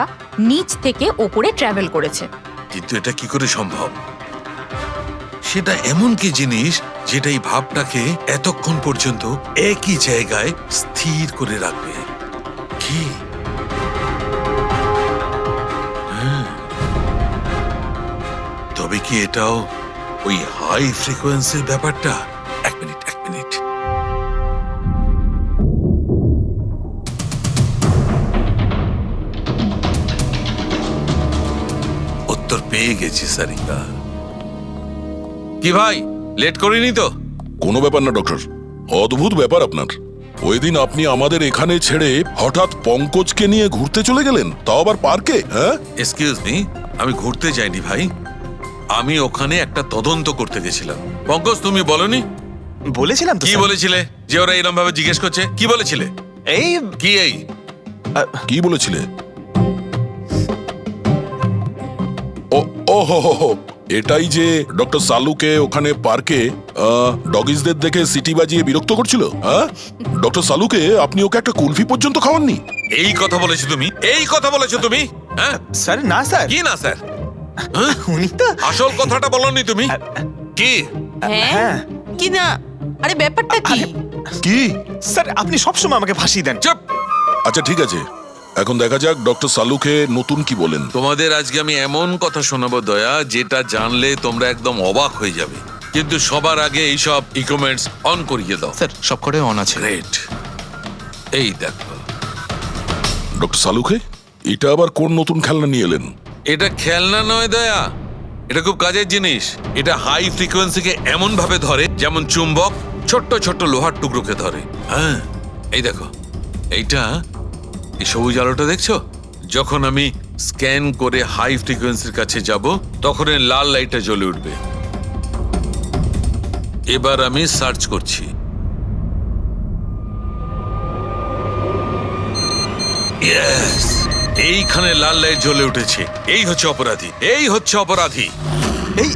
নিচ থেকে ওপরে ট্রাভেল করেছে। কিন্তু এটা কি করে সম্ভব? সেটা এমন কি জিনিস যেটা এই ভাবটাকে এতক্ষণ পর্যন্ত একই জায়গায় স্থির করে রাখবে? কি? তবে কি এটাও ওই হাই ফ্রিকোয়েন্সির ব্যাপারটা? এক মিনিট এক মিনিট। উত্তর পেয়ে গেছি সারিকা। কি ভাই লেট করিনি তো? কোনো ব্যাপার না ডক্টর, অদ্ভুত ব্যাপার আপনার। ওই দিন আপনি আমাদের এখানে ছেড়ে হঠাৎ পঙ্কজকে নিয়ে ঘুরতে চলে গেলেন, তাও আবার পার্কে। হ্যাঁ, এক্সকিউজ মি, আমি ঘুরতে যাইনি ভাই, আমি ওখানে একটা তদন্ত করতে গেছিলাম। পঙ্কজ তুমি বলনি? বলেছিলাম তো কি স্যার। বলেছিলে যে ওরা এরকম ভাবে জিজ্ঞেস করছে? কি বলেছিলে? এই কি এই কি বলেছিলে? ও ও হো হো হো, এটাই যে ডক্টর সালুকে ওখানে পার্কে ডগিসদের দেখে সিটি বাজিয়ে বিরক্ত করছিল। হ্যাঁ, ডক্টর সালুকে আপনি ওকে একটা কুলফি পর্যন্ত খাওয়াননি? এই কথা বলেছো তুমি? এই কথা বলেছো তুমি? হ্যাঁ স্যার না স্যার, কি না স্যার? উনি তো আসল কথাটা বলনি তুমি? কি? হ্যাঁ কি না, আরে ব্যাপারটা কি? কি? স্যার আপনি সবসময় আমাকে ফাঁসিয়ে দেন। চুপ। আচ্ছা ঠিক আছে, এখন দেখা যাক ডক্টর সালুকে নতুন কি বলেন। তোমাদের আজকে আমি এমন কথা শোনাবো দয়া, যেটা জানলে তোমরা একদম অবাক হয়ে যাবে। কিন্তু সবার আগে এইসব ইকুইপমেন্টস অন করিয়ে দাও। স্যার সব করে অন আছে। গ্রেট। এই দেখো, ডক্টর সালুকে এটা আবার কোন নতুন খেলনা নিয়ে এলেন? এটা খেলনা নয় দয়া, এটা খুব কাজের জিনিস। এটা হাই ফ্রিকোয়েন্সিকে এমন ভাবে ধরে যেমন চুম্বক ছোট্ট ছোট্ট লোহার টুকরোকে ধরে। হ্যাঁ এই দেখো, এইটা এই সবুজ আলোটা দেখছো? যখন আমি স্ক্যান করে হাই ফ্রিকোয়েন্সির কাছে যাব তখন এই লাল লাইটটা জ্বলে উঠবে। এবার আমি সার্চ করছি। ইয়েস, এইখানে লাল লাইট জ্বলে উঠেছে। এই হচ্ছে অপরাধী, এই হচ্ছে অপরাধী। এই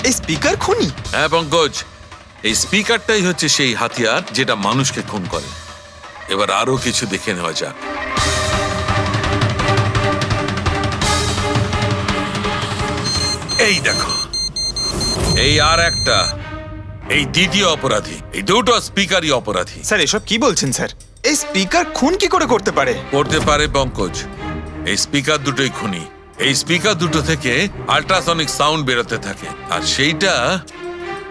এই স্পিকার খুনি? হ্যাঁ পঙ্কজ, এই স্পিকারটাই হচ্ছে সেই হাতিয়ার যেটা মানুষকে খুন করে। এবার আরো কিছু দেখে নেওয়া যাক। এই দেখো, এই আর একটা, এই দ্বিতীয় অপরাধী। এই দুটো স্পিকারই অপরাধী। স্যার এসব কি বলছেন স্যার? এই স্পিকার খুন কি করে করতে পারে? করতে পারে পঙ্কজ, এই স্পিকার দুটোই খুনি। এই স্পিকার দুটো থেকে আল্ট্রাসনিক সাউন্ড বেরোতে থাকে, আর সেইটা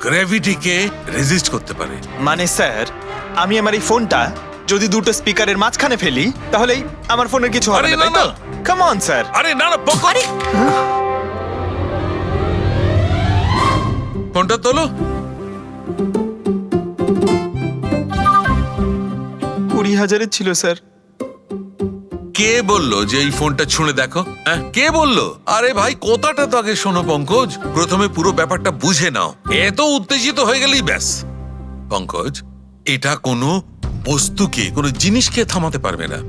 গ্র্যাভিটিকে রেজিস্ট করতে পারে। মানে স্যার আমি আমার এই ফোনটা যদি দুটো স্পিকারের মাঝখানে ফেলি তাহলেই আমার ফোনের কিছু হবে আরে না, তাই না, তো? Come on sir. আরে না না পঙ্কজ, ফোনটা তোলো। 20,000-এর ছিল স্যার। কে বললো যে এই ফোনটা ছুঁড়ে দেখো? হ্যাঁ কে বললো? আরে ভাই কথাটা তো আগে শোনো পঙ্কজ, প্রথমে পুরো ব্যাপারটা বুঝে নাও। এত উত্তেজিত হয়ে গেলেই ব্যাস। পঙ্কজ, এটা কোনো বস্তুকে, কোনো জিনিসকে থামাতে পারবে না।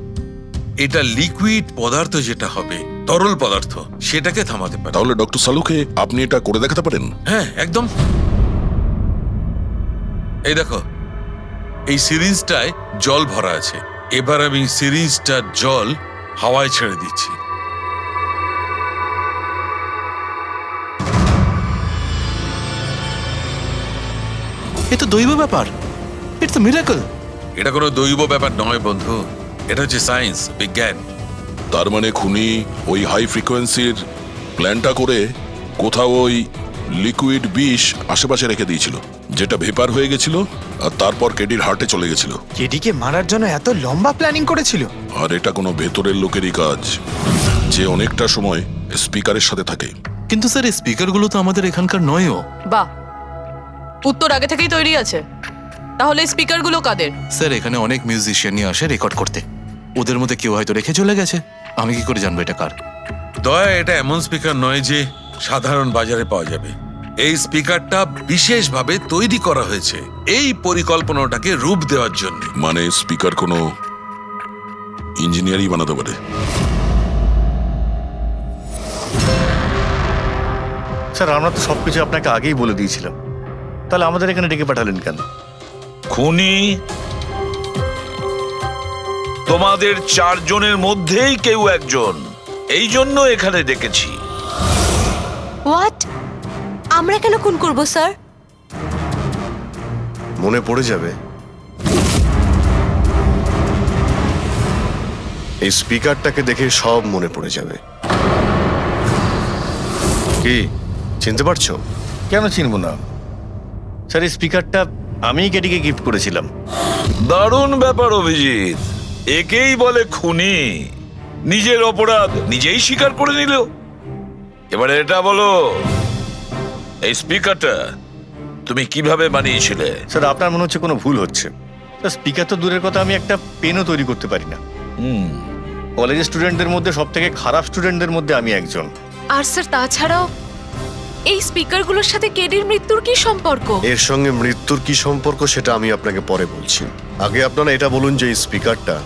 এটা লিকুইড পদার্থ যেটা হবে, তরল পদার্থ, সেটাকে থামাতে পারে। তাহলে ডক্টর সালুকে আপনি এটা করে দেখাতে পারেন? হ্যাঁ একদম। এই দেখো, এই সিরিঞ্জটায় জল ভরা আছে। এবার আমি সিরিঞ্জটার জল হাওয়ায় ছেড়ে দিচ্ছি। এ তো দৈব ব্যাপার, ইটস আ মিরাকল। এটা কোনো দৈব ব্যাপার নয় বন্ধু, এটা হচ্ছে সায়েন্স, বিজ্ঞান। তার মানে খুনি ওই হাই ফ্রিকোয়েন্সির প্ল্যানটা করে কোথাও ওই লিকুইড বিষ আশেপাশে রেখে দিয়েছিল, যেটা ভেপার হয়ে গেছিল আর তারপর কেডির হার্টে চলে গেছিল। কেডিকে মারার জন্য এত লম্বা প্ল্যানিং করেছিল? আর এটা কোনো ভেতরের লোকেরই কাজ, যে অনেকটা সময় স্পিকারের সাথে থাকে। কিন্তু স্যার এই স্পিকারগুলো তো আমাদের এখানকার নয়ও। বাহ, উত্তর আগে থেকেই তৈরি আছে। তাহলে স্পিকারগুলো কাদের? স্যার এখানে অনেক মিউজিশিয়ানই আসে রেকর্ড করতে, ওদের মধ্যে কেউ হয়তো রেখে চলে গেছে। আমি কি করে জানবো এটা কার? দয়া, এটা এমন স্পিকার নয় যে সাধারণ বাজারে পাওয়া যাবে। এই স্পিকারটা বিশেষভাবে তৈরি করা হয়েছে এই পরিকল্পনাটাকে রূপ দেওয়ার জন্য। মানে স্পিকার কোনো ইঞ্জিনিয়ারই বানাতে পারে। স্যার আমরা তো সবকিছু আপনাকে আগেই বলে দিয়েছিলাম, তাহলে আমাদের এখানে ডেকে পাঠালেন কেন? খুনি তোমাদের চারজনের মধ্যেই কেউ একজন, এই জন্য এখানে ডেকেছি। হোয়াট? আমরা কেন খুন করব স্যার? মনে পড়ে যাবে এই স্পিকারটাকে দেখে, সব মনে পড়ে যাবে। কি চিনতে পারছো? কেন চিনব না স্যার, এই স্পিকারটা আমিই কেডিকে গিফট করেছিলাম। দারুণ ব্যাপার অভিজিৎ, একেই বলে খুনি। নিজের অপরাধ নিজেই স্বীকার করে নিল। এবারে এটা বলো, এই স্পিকারটা তুমি কিভাবে বানিয়েছিলে? স্যার আপনার মনে হচ্ছে কোনো ভুল হচ্ছে। স্যার স্পিকার তো দূরের কথা, আমি একটা পেনও তৈরি করতে পারি না। কলেজের স্টুডেন্টদের মধ্যে সব থেকে খারাপ স্টুডেন্টদের মধ্যে আমি একজন। আর স্যার তাছাড়াও এই স্পিকারগুলোর সাথে কেডির মৃত্যুর কি সম্পর্ক? এর সঙ্গে মৃত্যুর কি সম্পর্ক সেটা আমি আপনাকে পরে বলছি। আগে আপনারা এটা বলুন যে এই স্পিকারটা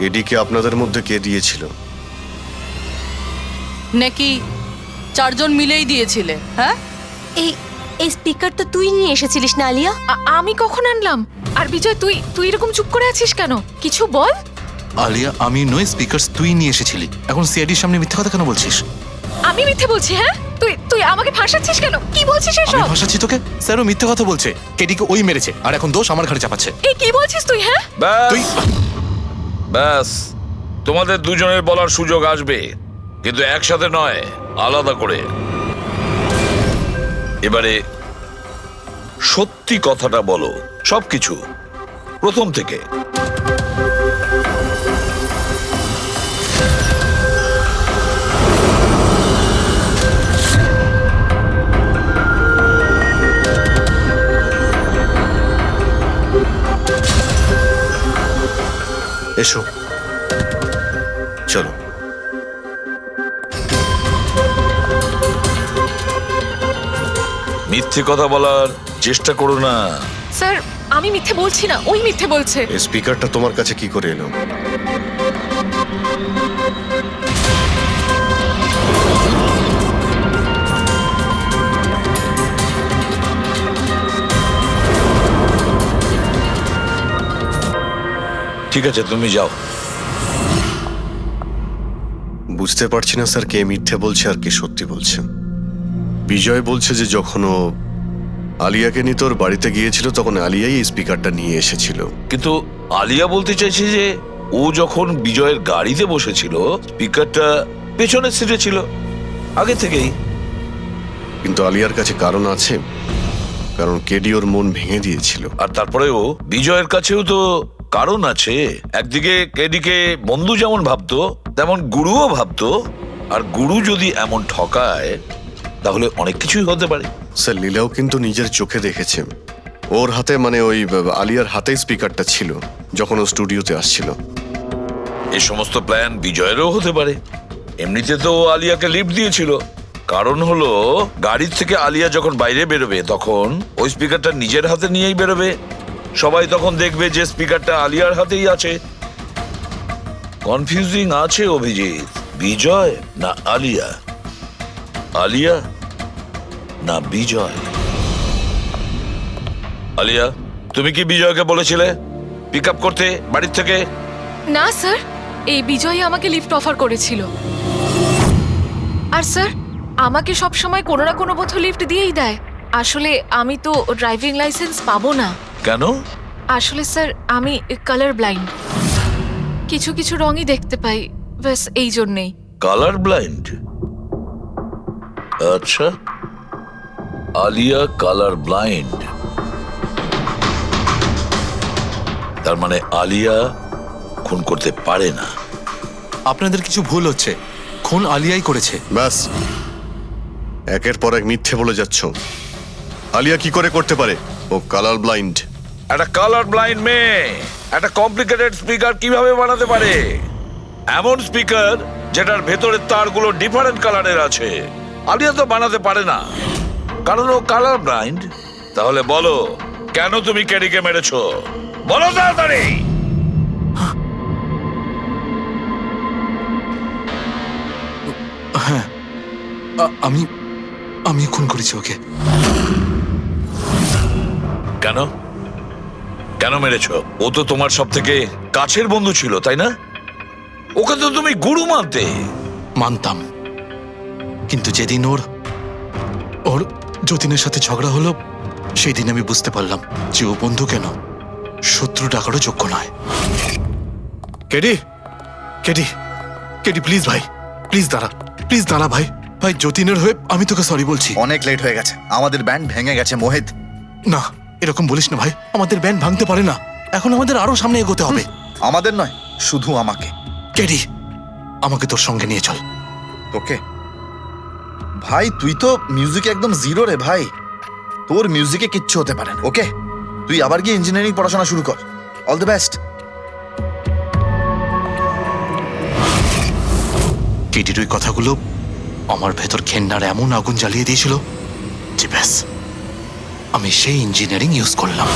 এডিকে আপনাদের মধ্যে কে দিয়েছিল? নাকি চারজন মিলেই দিয়েছিলে? হ্যাঁ, এই এই স্পিকার তো তুই নিয়ে এসেছিলিস না আলিয়া? আমি কখন আনলাম? আর বিজয়, তুই এরকম চুপ করে আছিস কেন? কিছু বল। আলিয়া, আমি নয়, স্পিকার তুই নিয়ে এসেছিলি। এখন সিআইডির সামনে মিথ্যে কথা কেন বলছিস? আমি মিথ্যে বলছি? হ্যাঁ, তুই আমাকে ফাঁসাচ্ছিস কেন? কি বলছিস আমি এসব? ভাসাচ্ছি তোকে? স্যারও মিথ্যে কথা বলছে, কেডিকে ওই মেরেছে আর এখন দোষ আমার ঘাড়ে চাপাচ্ছে। এই কি বলছিস তুই? হ্যাঁ, তুই ব্যাস, তোমাদের দুজনের বলার সুযোগ আসবে, কিন্তু একসাথে নয়, আলাদা করে। এবারে সত্যি কথাটা বলো, সবকিছু প্রথম থেকে। এসো, চলো। মিথ্যে কথা বলার চেষ্টা করো না। স্যার আমি মিথ্যে বলছি না, ওই মিথ্যে বলছে। এই স্পিকারটা তোমার কাছে কি করে এলো? ঠিক আছে, তুমি যাও। বুঝতে পারছি না স্যার, কে মিথ্যে বলছে আর কে সত্যি বলছে। বিজয় বলছে যে যখন ও আলিয়াকে নিয়ে তোর বাড়িতে গিয়েছিল তখন আলিয়াই এই স্পিকারটা নিয়ে এসেছিল। কিন্তু আলিয়া বলতে চাইছে যে ও যখন বিজয়ের গাড়িতে বসেছিল স্পিকারটা পেছনের সিটে ছিল আগে থেকেই। কিন্তু আলিয়ার কাছে কারণ আছে, কারণ কেডি ওর মন ভেঙে দিয়েছিল। আর তারপরেও বিজয়ের কাছেও তো কারণ আছে। একদিকে কেডিকে বন্ধু যেমন ভাবতো তেমন গুরুও ভাবতো, আর গুরু যদি এমন ঠকায় তাহলে অনেক কিছুই হতে পারে। স্যার লীলাও কিন্তু নিজের চোখে দেখেছে, ওর হাতে মানে ওই আলিয়ার হাতে স্পিকারটা ছিল যখন ও স্টুডিওতে আসছিল। এই সমস্ত প্ল্যান বিজয়েরও হতে পারে। এমনিতে তো ও আলিয়াকে লিফট দিয়েছিল, কারণ হলো গাড়ির থেকে আলিয়া যখন বাইরে বেরোবে তখন ওই স্পিকারটা নিজের হাতে নিয়েই বেরোবে। সবাই তখন দেখবে যে স্পিকারটা আলিয়ার হাতেই আছে। কনফিউজিং আছে অভিজিৎ, বিজয় না আলিয়া, আলিয়া না বিজয়। আলিয়া, তুমি কি বিজয়কে বলেছিলে পিক আপ করতে বাড়ির থেকে? না স্যার, এই বিজয় আমাকে লিফট অফার করেছিল। আর স্যার, আমাকে সব সময় কোনো না কোনো বোধ লিফট দিয়েই দেয়। আসলে আমি তো ড্রাইভিং লাইসেন্স পাবো না। কেন? আসলে স্যার, আমি কালার ব্লাইন্ড, কিছু কিছু রঙই দেখতে পাই, ব্যাস এই জন্যেই। Colour blind? আচ্ছা, আলিয়া কালার ব্লাইন্ড। তার মানে আলিয়া খুন করতে পারে না। আপনাদের কিছু ভুল হচ্ছে, খুন আলিয়াই করেছে। ব্যাস, একের পর এক মিথ্যে বলে যাচ্ছ। আলিয়া কি করে করতে পারে? ও কালার ব্লাইন্ড। একটা কালার ব্লাইন্ড মেয়ে একটা কমপ্লিকেটেড স্পিকার কিভাবে বানাতে পারে? এমন স্পিকার যেটার ভেতরের তারগুলো ডিফারেন্ট কালারের আছে। আলিয়া তো বানাতে পারে না, কারণ ও কালার ব্লাইন্ড। তাহলে বলো, কেন তুমি কেডিকে মেরেছো? বলো তাড়াতাড়ি। আমি আমি খুন করেছি ওকে। কেন কেন মেরেছো? ও তো তোমার সব থেকে কাছের বন্ধু ছিল, তাই না? ওকে তো তুমি গুরু মানতে। মানতাম, কিন্তু যেদিন ওর ওর যতীনের সাথে ঝগড়া হলো, সেই দিন আমি বুঝতে পারলাম যে ও বন্ধু কেন, শত্রু ডাকারও যোগ্য নয়। কেডি, কেডি, কেডি প্লিজ ভাই, প্লিজ দাঁড়া, প্লিজ দাঁড়া ভাই। ভাই, যতীনের হয়ে আমি তোকে সরি বলছি। অনেক লেট হয়ে গেছে, আমাদের ব্যান্ড ভেঙে গেছে মোহিত। না, এরকম বলিস না ভাই, আমাদের ব্যান্ড ভাঙতে পারে না। এখন আমাদের আরো সামনে এগোতে হবে। আমাদের নয়, শুধু আমাকে। কেডি, আমাকে তোর সঙ্গে নিয়ে চল। তোকে? ভাই তুই তো মিউজিকে একদম জিরো রে ভাই, তোর মিউজিকে কিচ্ছু হতে পারে না। ওকে, তুই আবার গিয়ে ইঞ্জিনিয়ারিং পড়াশোনা শুরু কর। All the best. কেডির ওই কথাগুলো আমার ভেতর ঘেন্নার এমন আগুন জ্বালিয়ে দিয়েছিল যে ব্যাস, আমি সেই ইঞ্জিনিয়ারিং ইউজ করলাম।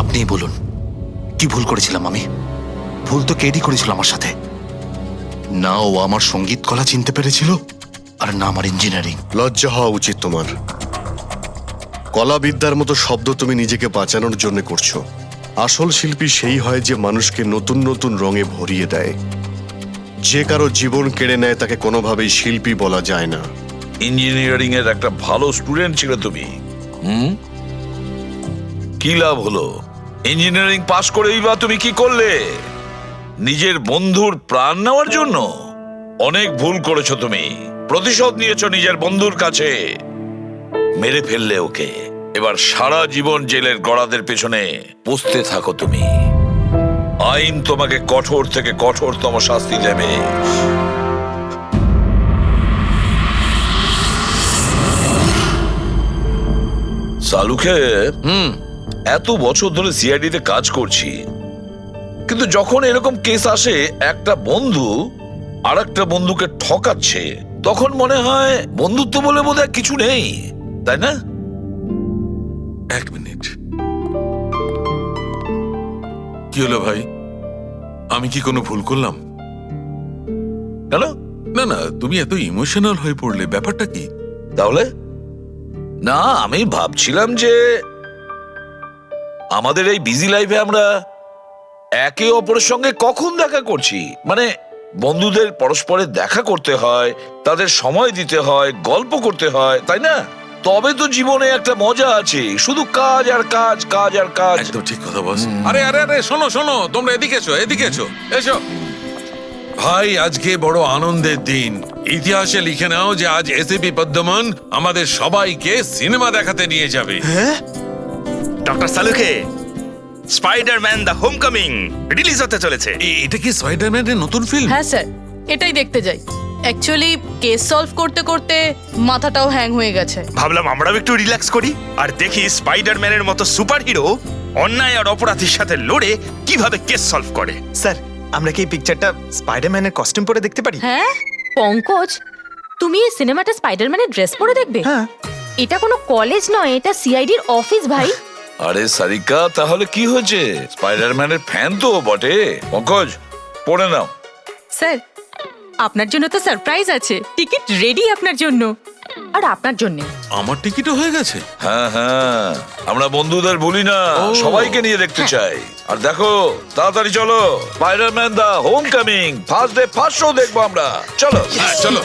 আপনিই বলুন, কি ভুল করেছিলাম আমি? ভুল তো কেডি করেছিল আমার সাথে। না ও আমার সঙ্গীত কলা চিনতে পেরেছিল, আর না আমার ইঞ্জিনিয়ারিং। লজ্জা হওয়া উচিত তোমার। কলাবিদ্যার মতো শব্দ তুমি নিজেকে বাঁচানোর জন্য করছো। আসল শিল্পী সেই হয় যে মানুষকে নতুন নতুন রঙে ভরিয়ে দেয়। যে কারো জীবন কেড়ে নেয় তাকে কোনোভাবেই শিল্পী বলা যায় না। ইঞ্জিনিয়ারিং এর একটা ভালো স্টুডেন্ট ছিল তুমি। কি লাভ হলো? ইঞ্জিনিয়ারিং পাশ করেই বা তুমি কি করলে? নিজের বন্ধুর প্রাণ নেওয়ার জন্য? অনেক ভুল করেছো তুমি। প্রতিশোধ নিয়েছো নিজের বন্ধুর কাছে, মেরে ফেললে ওকে। এবার সারা জীবন জেলের গড়াদের পেছনে পুষতে থাকো তুমি। আইন তোমাকে কঠোর থেকে কঠোরতম শাস্তি দেবে। সালুকে এত বছর ধরে সিআইডি তে কাজ করছি, কিন্তু যখন এরকম কেস আসে একটা বন্ধু আর একটা বন্ধুকে ঠকাচ্ছে, তখন মনে হয় বন্ধুত্ব বলে বোধহয় কিছু নেই, তাই না? এক মিনিট, কি হলো ভাই? আমি কি কোনো ভুল করলাম? কেন? না না, তুমি এত ইমোশনাল হয়ে পড়লে, ব্যাপারটা কি? তাহলে না, আমি ভাবছিলাম যে আমাদের এই বিজি লাইফে আমরা একে অপরের সঙ্গে কখন দেখা করছি। মানে বন্ধুদের পরস্পরের দেখা করতে হয়, তাদের সময় দিতে হয়, গল্প করতে হয়, তাই না? তবে তো জীবনে একটা মজা আছে। শুধু কাজ আর কাজ, কাজ আর কাজ। একদম ঠিক কথা বলছ। আরে আরে আরে, শোনো শোনো, তোমরা এদিকে এসো, এদিকে এসো, এসো। ভাই, আজকে বড় আনন্দের দিন। ইতিহাসে লিখে নাও যে আজ এসিপি পদ্মমন আমাদের সবাইকে সিনেমা দেখাতে নিয়ে যাবে। ডক্টর সালুকে, স্পাইডারম্যান দ্য হোমকামিং রিলিজ হতে চলেছে। এটা কি স্পাইডারম্যানের নতুন ফিল্ম? হ্যাঁ স্যার, এটাই দেখতে যাই। অ্যাকচুয়ালি কেস সলভ করতে করতে মাথাটাও হ্যাং হয়ে গেছে। ভাবলাম আমরাও একটু রিল্যাক্স করি আর দেখি স্পাইডারম্যানের মতো সুপার হিরো অন্যায় আর অপরাধীর সাথে লড়ে কিভাবে কেস সলভ করে। স্যার আমরা কি এই পিকচারটা স্পাইডারম্যানের কস্টিউম পরে দেখতে পারি? হ্যাঁ পঙ্কজ, তুমি এই সিনেমাটা স্পাইডারম্যানের ড্রেস পরে দেখবে? হ্যাঁ। এটা কোনো কলেজ নয়, এটা সিআইডির অফিস ভাই। আরে সারিকা, তাহলে কি হয়েছে? স্পাইডারম্যানের ফ্যান তো ও বটে। পঙ্কজ, পড়ে নাও। স্যার আপনার জন্য তো সারপ্রাইজ আছে, টিকিট রেডি আপনার জন্য আর আপনার জন্য। আমার টিকিটও হয়ে গেছে। হ্যাঁ হ্যাঁ, আমরা বন্ধুদের ভুলি না, সবাইকে নিয়ে দেখতে চাই। আর দেখো, তাড়াতাড়ি চলো, Spiderman the homecoming first day first show দেখবো আমরা। চলো চলো।